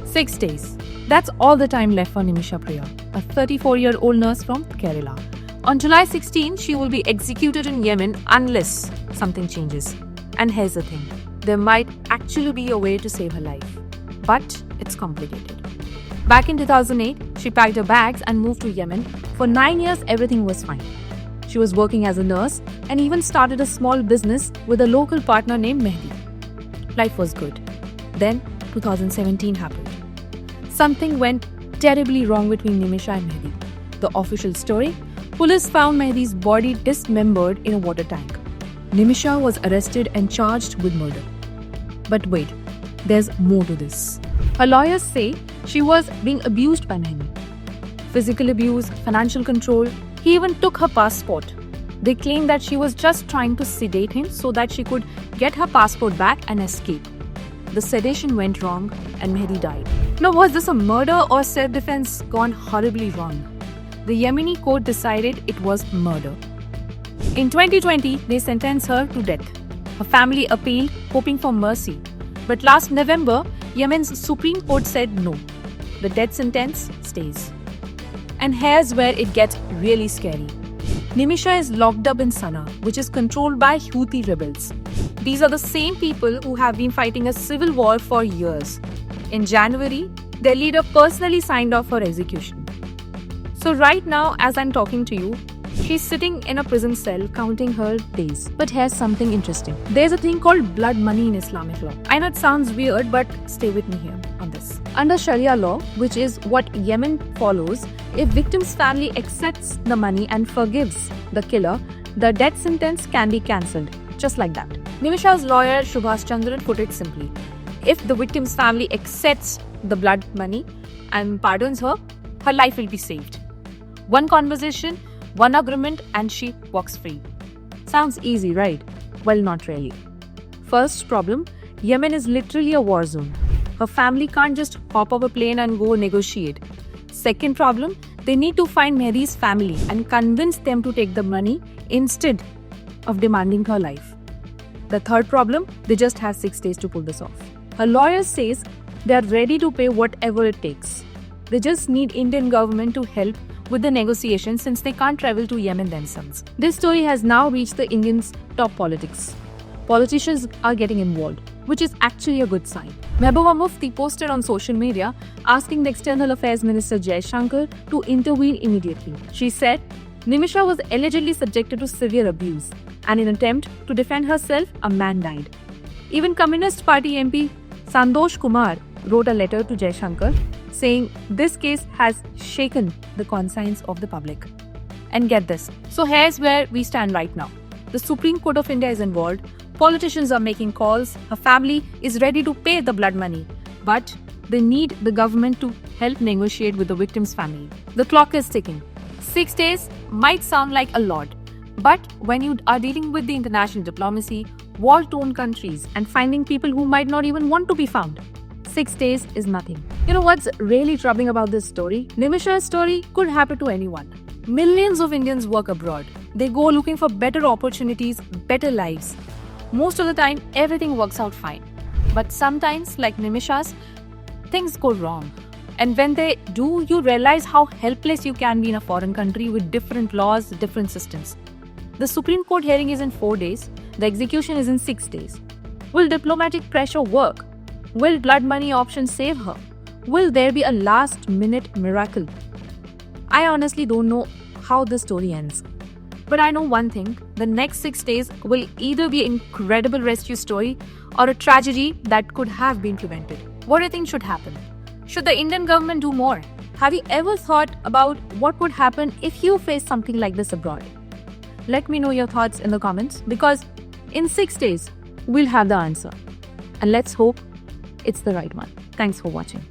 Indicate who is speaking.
Speaker 1: 6 days. That's all the time left for Nimisha Priya, a 34-year-old nurse from Kerala. On July 16, she will be executed in Yemen unless something changes. And here's the thing, there might actually be a way to save her life. But it's complicated. Back in 2008, she packed her bags and moved to Yemen. For 9 years, everything was fine. She was working as a nurse and even started a small business with a local partner named Mehdi. Life was good. Then 2017 happened. Something went terribly wrong between Nimisha and Mehdi. The official story? Police found Mehdi's body dismembered in a water tank. Nimisha was arrested and charged with murder. But wait, there's more to this. Her lawyers say she was being abused by Mehdi. Physical abuse, financial control, he even took her passport. They claim that she was just trying to sedate him so that she could get her passport back and escape. The sedation went wrong and Mehdi died. Now, was this a murder or self-defense gone horribly wrong? The Yemeni court decided it was murder. In 2020, they sentenced her to death. Her family appealed, hoping for mercy. But last November, Yemen's Supreme Court said no. The death sentence stays. And here's where it gets really scary. Nimisha is locked up in Sana'a, which is controlled by Houthi rebels. These are the same people who have been fighting a civil war for years. In January, their leader personally signed off for execution. So right now, as I'm talking to you, she's sitting in a prison cell counting her days. But here's something interesting. There's a thing called blood money in Islamic law. I know it sounds weird, but stay with me here on this. Under Sharia law, which is what Yemen follows, if victim's family accepts the money and forgives the killer, the death sentence can be cancelled. Just like that. Nimisha's lawyer Subhas Chandran put it simply. If the victim's family accepts the blood money and pardons her, her life will be saved. One conversation, one agreement, and she walks free. Sounds easy, right? Well, not really. First problem, Yemen is literally a war zone. Her family can't just hop off a plane and go negotiate. Second problem, they need to find Mehdi's family and convince them to take the money instead of demanding her life. The third problem, they just have 6 days to pull this off. Her lawyer says they are ready to pay whatever it takes. They just need Indian government to help with the negotiations since they can't travel to Yemen themselves. This story has now reached the Indians' top politics. Politicians are getting involved, which is actually a good sign. Mehbooba Mufti posted on social media asking the External Affairs Minister Jai Shankar to intervene immediately. She said, Nimisha was allegedly subjected to severe abuse, and in an attempt to defend herself, a man died. Even Communist Party MP Santosh Kumar wrote a letter to Jai Shankar saying this case has shaken the conscience of the public. And get this, so here's where we stand right now. The Supreme Court of India is involved, politicians are making calls, her family is ready to pay the blood money, but they need the government to help negotiate with the victim's family. The clock is ticking. 6 days might sound like a lot, but when you are dealing with the international diplomacy, war-torn countries, and finding people who might not even want to be found, 6 days is nothing. You know what's really troubling about this story? Nimisha's story could happen to anyone. Millions of Indians work abroad. They go looking for better opportunities, better lives. Most of the time, everything works out fine. But sometimes, like Nimisha's, things go wrong. And when they do, you realize how helpless you can be in a foreign country with different laws, different systems. The Supreme Court hearing is in 4 days. The execution is in 6 days. Will diplomatic pressure work? Will blood money option save her? Will there be a last-minute miracle? I honestly don't know how this story ends. But I know one thing, the next 6 days will either be an incredible rescue story or a tragedy that could have been prevented. What do you think should happen? Should the Indian government do more? Have you ever thought about what would happen if you faced something like this abroad? Let me know your thoughts in the comments because in 6 days, we'll have the answer. And let's hope it's the right one. Thanks for watching.